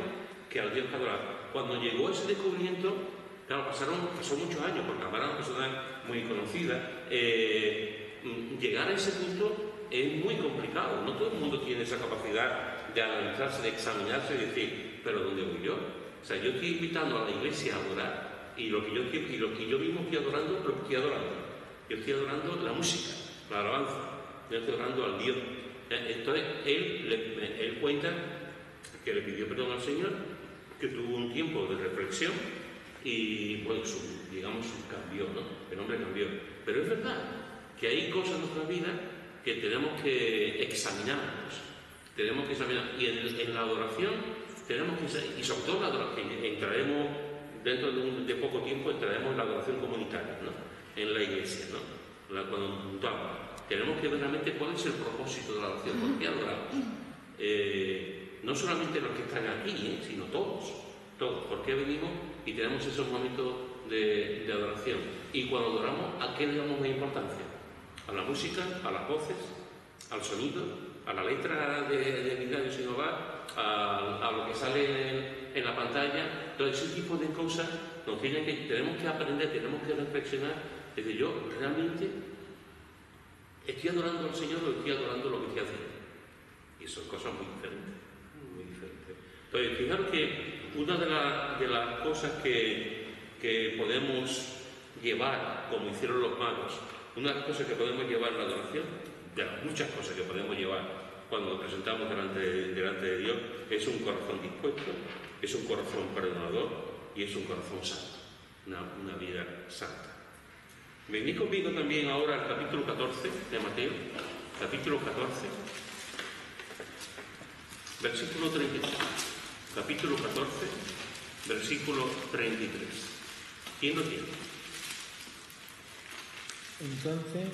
que al Dios que adoraba. Cuando llegó ese descubrimiento, claro, pasó muchos años, porque era una persona muy conocida, llegar a ese punto es muy complicado. No todo el mundo tiene esa capacidad de analizarse, de examinarse y decir, ¿pero dónde voy yo? O sea, yo estoy invitando a la iglesia a adorar y lo que yo mismo estoy adorando, lo que estoy adorando. Yo estoy adorando la música, la alabanza, yo estoy adorando al Dios. Entonces, él cuenta que le pidió perdón al Señor, que tuvo un tiempo de reflexión y, bueno, cambió, ¿no? El hombre cambió. Pero es verdad que hay cosas en nuestra vida que tenemos que examinarnos. Y en la adoración tenemos que, y sobre todo la adoración, entraremos dentro de poco tiempo, entraremos en la adoración comunitaria, ¿no? En la iglesia, ¿no? Cuando nos juntamos, tenemos que ver realmente cuál es el propósito de la adoración, por qué adoramos. No solamente los que están aquí, sino todos, por qué venimos y tenemos esos momentos de adoración. Y cuando adoramos, ¿a qué le damos más importancia? A la música, a las voces, al sonido, a la letra de mi radio sin hogar, a lo que sale en la pantalla. Todo ese tipo de cosas tenemos que aprender, tenemos que reflexionar. Es decir, yo realmente estoy adorando al Señor o estoy adorando lo que estoy haciendo. Y son cosas muy diferentes, muy diferentes. Entonces, fijaros que una de las cosas que podemos llevar, como hicieron los magos, una de las cosas que podemos llevar en la adoración, de las muchas cosas que podemos llevar cuando nos presentamos delante de Dios, es un corazón dispuesto, es un corazón perdonador y es un corazón santo, una vida santa. Venid conmigo también ahora al capítulo 14 de Mateo, capítulo 14, versículo 33. Capítulo 14, versículo 33. ¿Quién lo tiene? Entonces,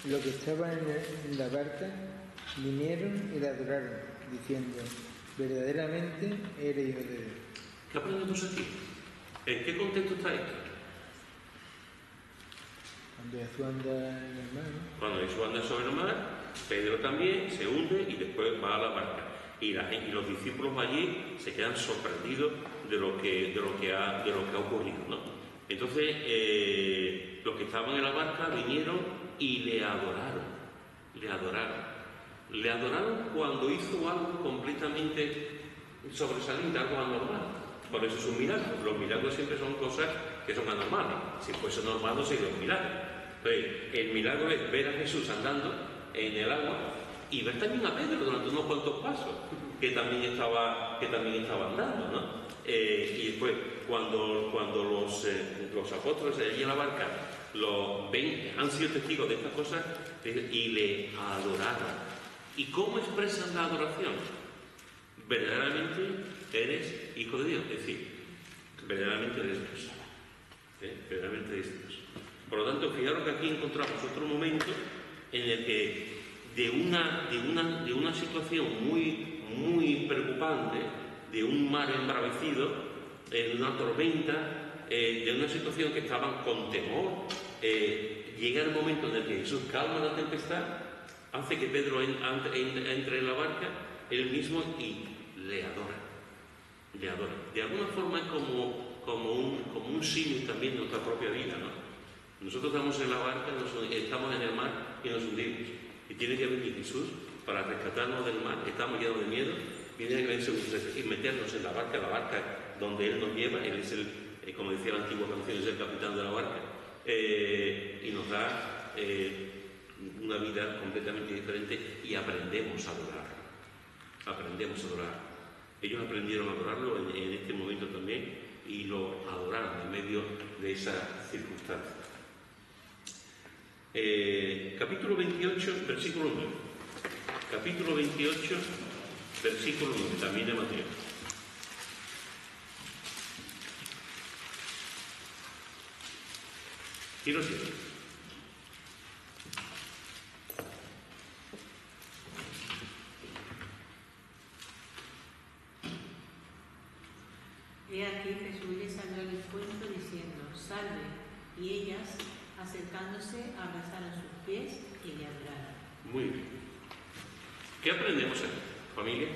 los que estaban en la barca vinieron y le adoraron, diciendo: verdaderamente eres hijo de Dios. ¿Qué aprendemos aquí? ¿En qué contexto está esto? Cuando Jesús anda en el mar, ¿no? Cuando Jesús anda sobre el mar, Pedro también se hunde y después va a la barca. Y los discípulos allí se quedan sorprendidos de lo que ha ocurrido, ¿no? Entonces, los que estaban en la barca vinieron y le adoraron. Le adoraron cuando hizo algo completamente sobresaliente, algo anormal. Por eso es un milagro. Los milagros siempre son cosas que son anormales. Si fuese normal no sería un milagro. Entonces, el milagro es ver a Jesús andando en el agua y ver también a Pedro durante unos cuantos pasos, que también estaba andando, ¿no? Y después, cuando los apóstoles de allí en la barca lo ven, han sido testigos de estas cosas y le adoraron. ¿Y cómo expresan la adoración? Verdaderamente eres hijo de Dios, es decir, verdaderamente eres Dios. Verdaderamente eres Dios. Por lo tanto, fijaros que aquí encontramos otro momento en el que de una situación muy preocupante, de un mar embravecido, de una tormenta, de una situación que estaban con temor, llega el momento en el que Jesús calma la tempestad, hace que Pedro entre en la barca, él mismo, y le adora. De alguna forma es como un símil también de nuestra propia vida, ¿no? Nosotros estamos en la barca, estamos en el mar y nos hundimos. Y tiene que venir Jesús para rescatarnos del mar, estamos llenos de miedo, viene a venir y meternos en la barca donde Él nos lleva. Él es como decía la antigua canción, es el capitán de la barca, y nos da una vida completamente diferente y aprendemos a adorarlo. Ellos aprendieron a adorarlo en este momento también y lo adoraron en medio de esa circunstancia. Capítulo 28, versículo 9. Capítulo 28, versículo 9, también de Mateo. ¿Quién lo tiene? He aquí Jesús les salió al encuentro diciendo: salve, y ellas, acercándose, abrazaron sus pies y le adoraron. Muy bien. ¿Qué aprendemos aquí, familia?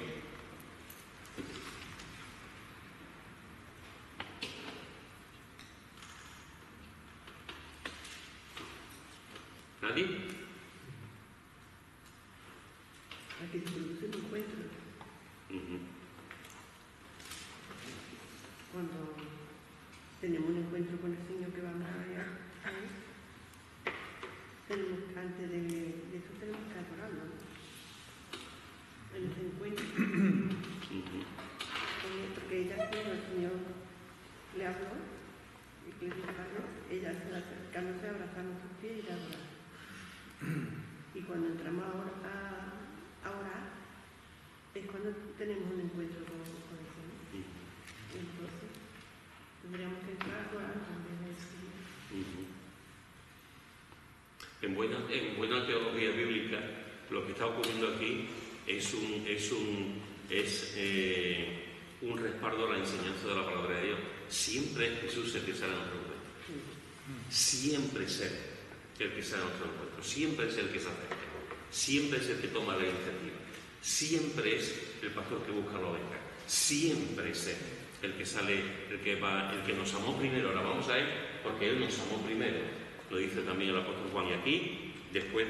¿Nadie? Aquí se produce un encuentro. Cuando tenemos un encuentro con el Señor que vamos a ver, tenemos que, antes de eso tenemos que adorarlo, ¿no? En ese encuentro. Porque ella, cuando el Señor le habló y que le habló, ella se acercándose, abrazando sus pies y le adoraron. Y cuando entramos a orar, es cuando tenemos un encuentro con el Señor. Entonces, tendríamos que entrar a orar también del Señor. En buena teología bíblica, lo que está ocurriendo aquí es un respaldo a la enseñanza de la palabra de Dios. Siempre es Jesús el que sale a nuestro encuentro. Siempre es Él el que sale a nuestro encuentro. Siempre es el que se acerca. Siempre es el que toma la iniciativa. Siempre es el pastor que busca la oveja. Siempre es Él el que sale, el que nos amó primero. Ahora vamos a Él porque Él nos amó primero. Lo dice también el apóstol Juan. Y aquí, después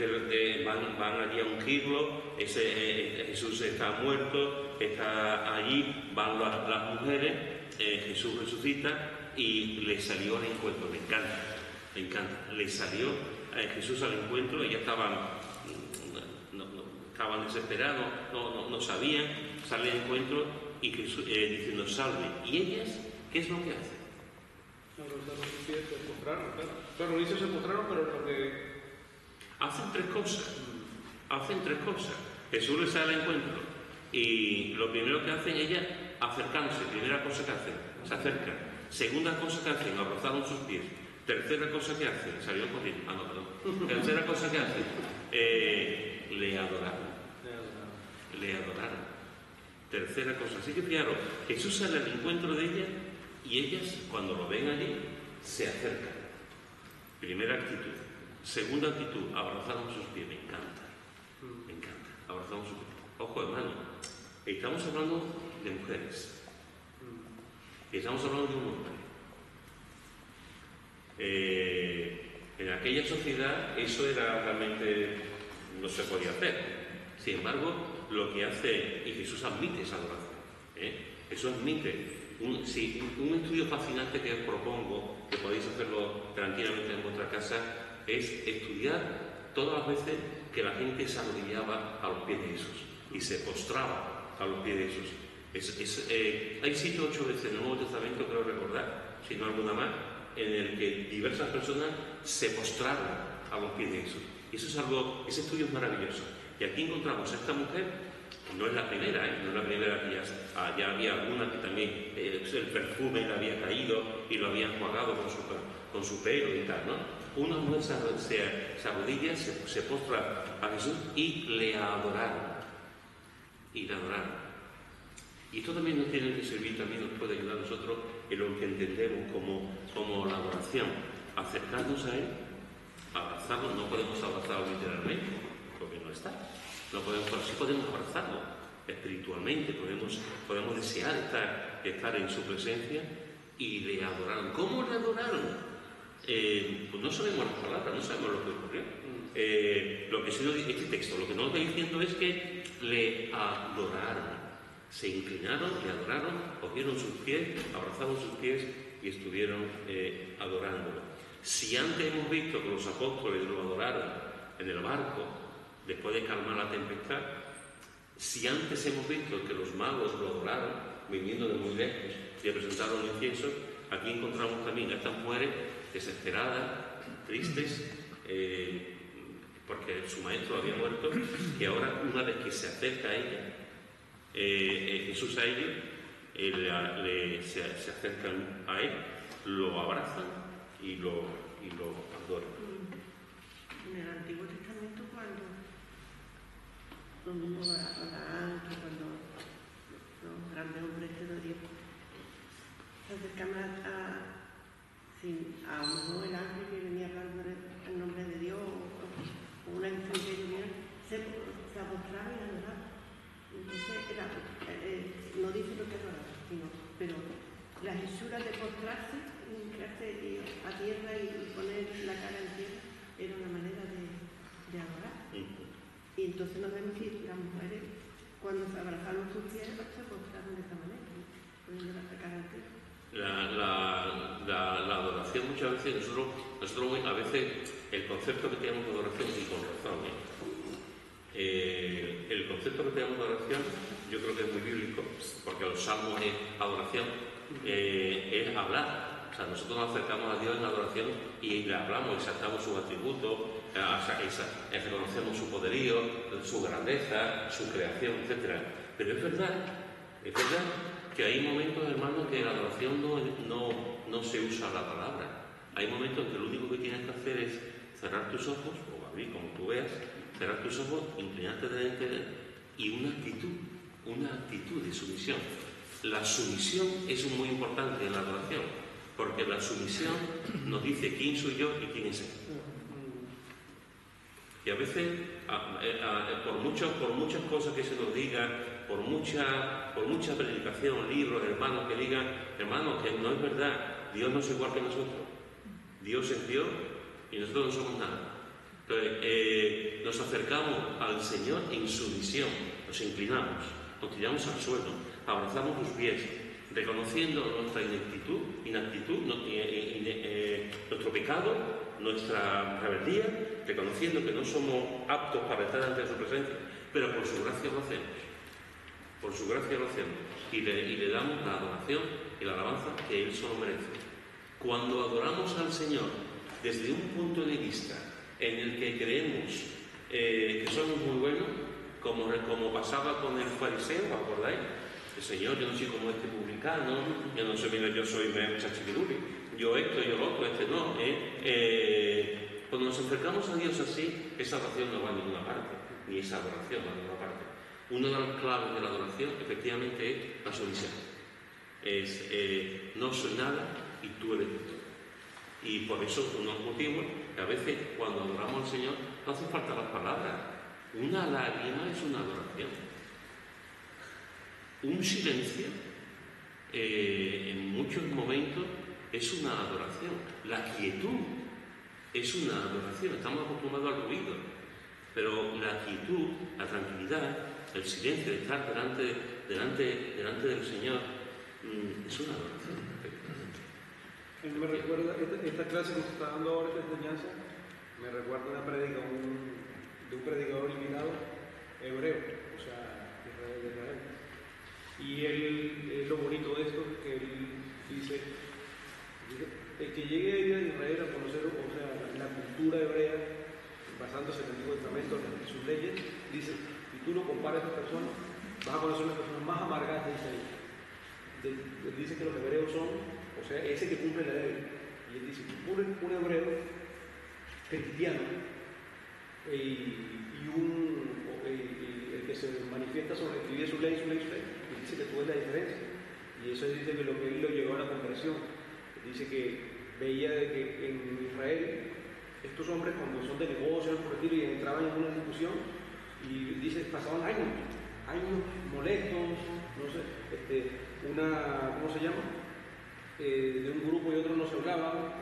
van allí a ungirlo, Jesús está muerto, está allí, van las mujeres, Jesús resucita y le salió al encuentro. Me encanta. Le salió Jesús al encuentro. Ellas estaban desesperados, no sabían, sale al encuentro y Jesús, diciendo salve. ¿Y ellas qué es lo que hacen? Se postraron, claro. Los inicios se postraron, pero lo que... Hacen tres cosas. Jesús les sale al encuentro y lo primero que hacen ellas, acercarse. Primera cosa que hacen, se acercan, Segunda cosa que hacen, abrazaron sus pies. Tercera cosa que hacen, salieron corriendo. Ah, no, perdón. Tercera cosa que hacen, le adoraron. Le adoraron. Tercera cosa. Así que fijaros, Jesús sale al encuentro de ellas y ellas, cuando lo ven allí, se acercan. Primera actitud. Segunda actitud, abrazaron sus pies. Me encanta. Me encanta. Abrazaron sus pies. Ojo, hermano, estamos hablando de mujeres. Estamos hablando de un hombre. En aquella sociedad eso era realmente, no se podía hacer. Sin embargo, lo que hace, y Jesús admite esa adoración, Jesús admite un estudio fascinante que os propongo, que podéis hacerlo tranquilamente en vuestra casa, es estudiar todas las veces que la gente se arrodillaba a los pies de Jesús y se postraba a los pies de Jesús. Hay 7 o 8 veces en el Nuevo Testamento, creo recordar, si no alguna más, en el que diversas personas se postraron a los pies de Jesús. Y eso es algo, ese estudio es maravilloso. Y aquí encontramos a esta mujer, no es la primera, no es la primera que ya había alguna que también el perfume le había caído y lo había enjuagado con su pelo y tal, ¿no? Una mujer se arrodilla, se postra a Jesús y le adoraron. Y le adoraron. Y esto también nos tiene que servir, también nos puede ayudar a nosotros en lo que entendemos como la adoración. Acercarnos a Él, abrazarlo, no podemos abrazarlo literalmente, porque no está. No podemos, pero sí podemos abrazarlo espiritualmente, podemos desear estar en su presencia y le adoraron. ¿Cómo le adoraron? Pues no sabemos las palabras, no sabemos lo que ocurrió. Lo que este texto, lo que nos está diciendo es que le adoraron. Se inclinaron, le adoraron, cogieron sus pies, abrazaron sus pies y estuvieron adorándolo. Si antes hemos visto que los apóstoles lo adoraron en el barco, después de calmar la tempestad, si antes hemos visto que los magos lo adoraron, viniendo de muy lejos y le presentaron incienso, aquí encontramos también a estas mujeres desesperadas, tristes, porque su maestro había muerto, y ahora una vez que se acerca a ella, Jesús a ellos, se acercan a él, lo abrazan y lo adoran. En el Antiguo Testamento, cuando cuando los grandes hombres de Dios se acercaban a lo mejor el ángel que venía hablando en nombre de Dios o una influencia que hubiera, se postraba y adoraba. Entonces, no dice lo que adoraba, pero la hechura de postrarse, hincarse a tierra y poner la cara en tierra, era una manera de adorar. Y entonces nos vemos que las mujeres, cuando se abrazaron sus pies, se postraron de esa manera, poniendo la cara en tierra. La adoración muchas veces, nosotros a veces el concepto que tenemos de adoración, y con razón, el concepto que tenemos de adoración yo creo que es muy bíblico, porque los salmos es adoración, es hablar. O sea, nosotros nos acercamos a Dios en adoración y le hablamos, exaltamos sus atributos, reconocemos su poderío, su grandeza, su creación, etc. Pero es verdad que hay momentos, hermanos, que en la adoración no se usa la palabra. Hay momentos en que lo único que tienes que hacer es cerrar tus ojos, o abrir como tú veas, cerrar tus ojos, inclinarte delante de él y una actitud de sumisión. La sumisión es muy importante en la adoración, porque la sumisión nos dice quién soy yo y quién es él. Y a veces, por muchas cosas que se nos diga, por mucha predicación, libros, hermanos que digan, hermanos, que no es verdad, Dios no es igual que nosotros. Dios es Dios y nosotros no somos nada. Entonces, nos acercamos al Señor en sumisión, nos inclinamos, nos tiramos al suelo, abrazamos sus pies, reconociendo nuestra inactitud, nuestro pecado, nuestra rebeldía, reconociendo que no somos aptos para estar ante su presencia, pero por su gracia lo hacemos. Por su gracia lo hacemos. Y le damos la adoración y la alabanza que Él solo merece. Cuando adoramos al Señor desde un punto de vista en el que creemos que somos muy buenos, como pasaba con el fariseo, ¿os acordáis? el Señor, yo no soy como este publicano, yo no soy, mira, yo soy chachibiruli, yo esto, yo lo otro, este no. Cuando nos acercamos a Dios así, esa oración no va a ninguna parte, ni esa adoración va a ninguna parte. Una de las claves de la adoración, efectivamente, es la sumisión. Es no soy nada y tú eres todo. Y por eso, unos motivos, que a veces cuando adoramos al Señor no hace falta las palabras. Una lágrima es una adoración. Un silencio, en muchos momentos, es una adoración. La quietud es una adoración. Estamos acostumbrados al ruido, pero la quietud, la tranquilidad, el silencio, de estar delante del Señor, es una adoración. Me recuerda, esta clase que nos está dando ahora, esta enseñanza, me recuerda una prédica de un predicador invitado hebreo, o sea, de Israel. Y lo bonito de esto es que él dice, el que llegue a ir a Israel a conocer, o sea, la cultura hebrea, basándose en el Antiguo Testamento, en sus leyes, dice, si tú lo comparas a esta persona, vas a conocer una persona más amargada de Israel. Él dice que los hebreos son, o sea, ese que cumple la ley. Y él dice, un hebreo cristiano y el que se manifiesta sobre escribir su ley, él dice que tú ves la diferencia. Y eso dice que lo que él lo llevó a la conversión. Dice que veía de que en Israel estos hombres cuando son de negocios por el estilo y entraban en una discusión y dice pasaban años molestos, no sé, ¿cómo se llama? De un grupo y otro no se hablaban,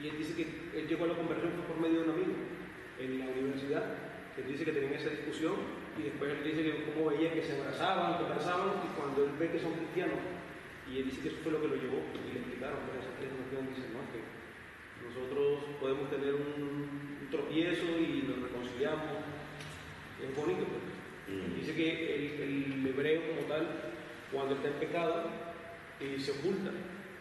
y él dice que él llegó a la conversión por medio de un amigo en la universidad. Él dice que tenían esa discusión y después él dice que cómo veía que se abrazaban, conversaban, y cuando él ve que son cristianos, y él dice que eso fue lo que lo llevó, y le explicaron, pero esa explicación dice, no, que nosotros podemos tener un tropiezo y nos reconciliamos, es bonito, pues. Dice que el hebreo como tal, cuando está en pecado, se oculta.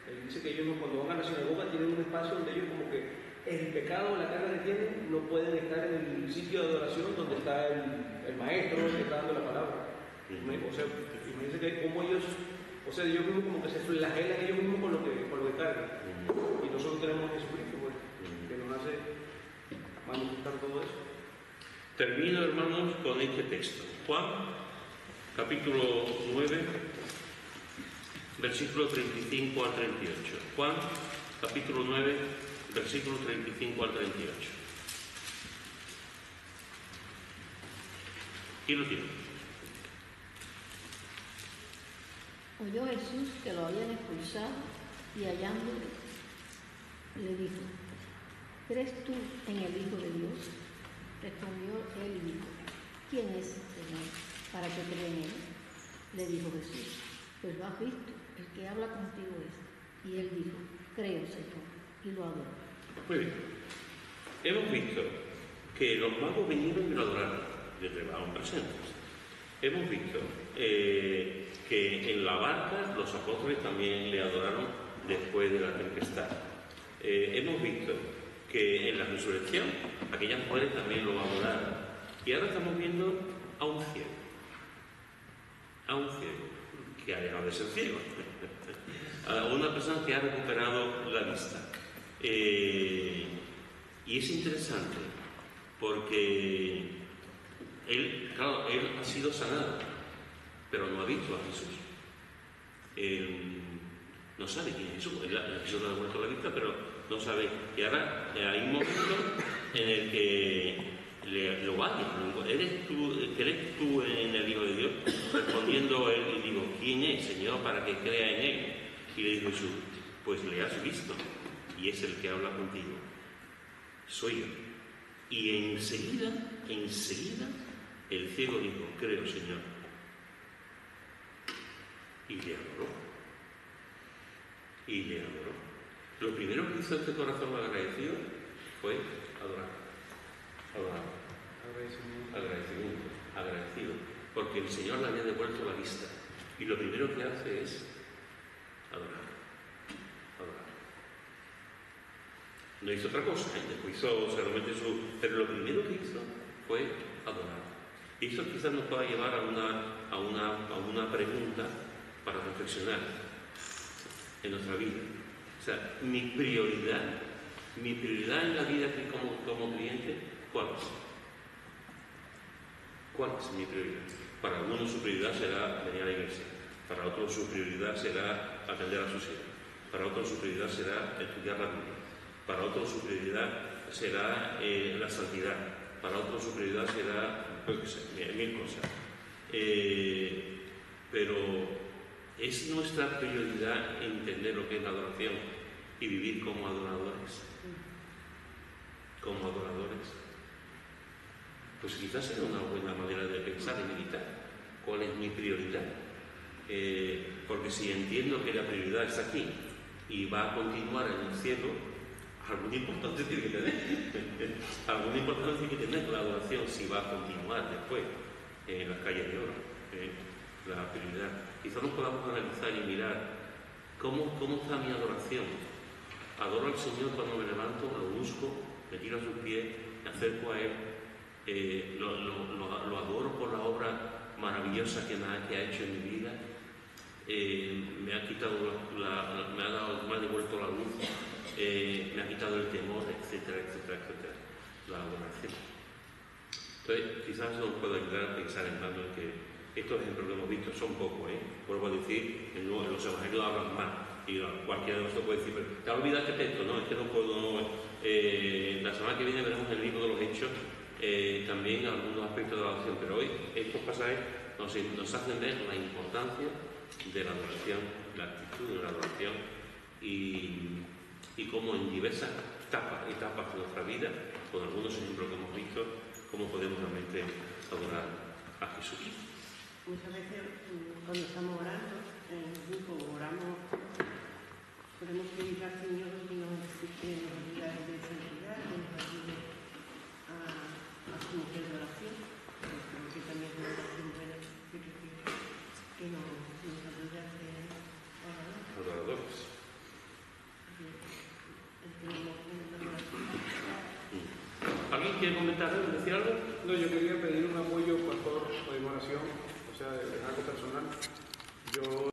Él dice que ellos cuando van a la sinagoga tienen un espacio donde ellos como que el pecado, la carga que tienen, no pueden estar en el sitio de adoración donde está el maestro, el que está dando la palabra. O sea, imagínense que como ellos, o sea, ellos mismos como que se flagelan ellos mismos con lo que cargan. Y nosotros tenemos a Jesucristo, pues, que nos hace manifestar todo eso. Termino, hermanos, con este texto. Juan, capítulo 9, versículo 35 al 38. Juan, capítulo 9, versículo 35 al 38. ¿Quién lo tiene? Oyó Jesús que lo habían expulsado y hallándole, le dijo, ¿crees tú en el Hijo de Dios? Respondió él y dijo, ¿quién es, Señor, para que cree en él? Le dijo Jesús, pues lo has visto, el que habla contigo es. Y él dijo, creo, Señor, y lo adoró. Muy bien. Hemos visto que los magos vinieron y lo adoraron, le llevaban presentes. Hemos visto que en la barca los apóstoles también le adoraron después de la tempestad. Hemos visto que en la resurrección aquellas mujeres también lo adoraron. Y ahora estamos viendo a un ciego. A un ciego que ha dejado de ser ciego. A una persona que ha recuperado la vista. Y es interesante porque él ha sido sanado, pero no ha visto a Jesús. No sabe quién es Jesús. Jesús le ha devuelto la vista, pero no sabe. Y ahora hay un momento en el que lo vaya. ¿Eres tú en el Hijo de Dios? Respondiendo él y digo, ¿quién es, Señor, para que crea en él? Y le dijo Jesús, pues le has visto y es el que habla contigo. Soy yo. Y enseguida, el ciego dijo, creo, Señor. Y le adoró. Lo primero que hizo este corazón agradecido fue adorar. Agradecido. Porque el Señor le había devuelto la vista. Y lo primero que hace es adorar. No hizo otra cosa, después hizo solamente pero lo primero que hizo fue adorar. Y eso quizás nos pueda llevar a una pregunta para reflexionar en nuestra vida. O sea, mi prioridad en la vida como cliente, ¿cuál es? ¿Cuál es mi prioridad? Para algunos su prioridad será venir a la iglesia, para otros su prioridad será atender a sus hijos, para otros su prioridad será estudiar la Biblia, para otros su prioridad será la santidad, para otros su prioridad será, pues qué sé, mil cosas. Pero es nuestra prioridad entender lo que es la adoración y vivir como adoradores. Como adoradores. Pues quizás sea una buena manera de pensar y meditar. ¿Cuál es mi prioridad? Porque si entiendo que la prioridad está aquí y va a continuar en el cielo, alguna importancia tiene que tener. Alguna importancia tiene que tener la adoración si va a continuar después en las calles de oro. La prioridad. Quizás nos podamos analizar y mirar cómo está mi adoración. Adoro al Señor cuando me levanto, lo busco, me tiro a sus pies, me acerco a Él. Lo adoro por la obra maravillosa que ha hecho en mi vida. Me ha quitado me ha devuelto la luz, me ha quitado el temor, etcétera, etcétera, etcétera. La adoración. Entonces, quizás eso nos pueda ayudar a pensar en que estos ejemplos que hemos visto son pocos, vuelvo a decir, en los evangelios hablan más. Y cualquiera de nosotros puede decir, pero ¿te has olvidado este texto? No, es que no puedo. La semana que viene veremos el libro de los Hechos. También algunos aspectos de la adoración, pero hoy estos pasajes nos hacen ver la importancia de la adoración, la actitud de la adoración y cómo en diversas etapas de nuestra vida, con algunos ejemplos que hemos visto, cómo podemos realmente adorar a Jesús. Muchas veces cuando estamos orando, en el grupo oramos, podemos pedir al Señor que nos ayude de santidad, que nos ayude a conocer la oración, que también es una oración buena, que nos ayude a ser adoradores. ¿Alguien quiere comentar algo, decir algo? No, yo quería pedir un apoyo, pastor, o de oración, o sea, de algo personal. Yo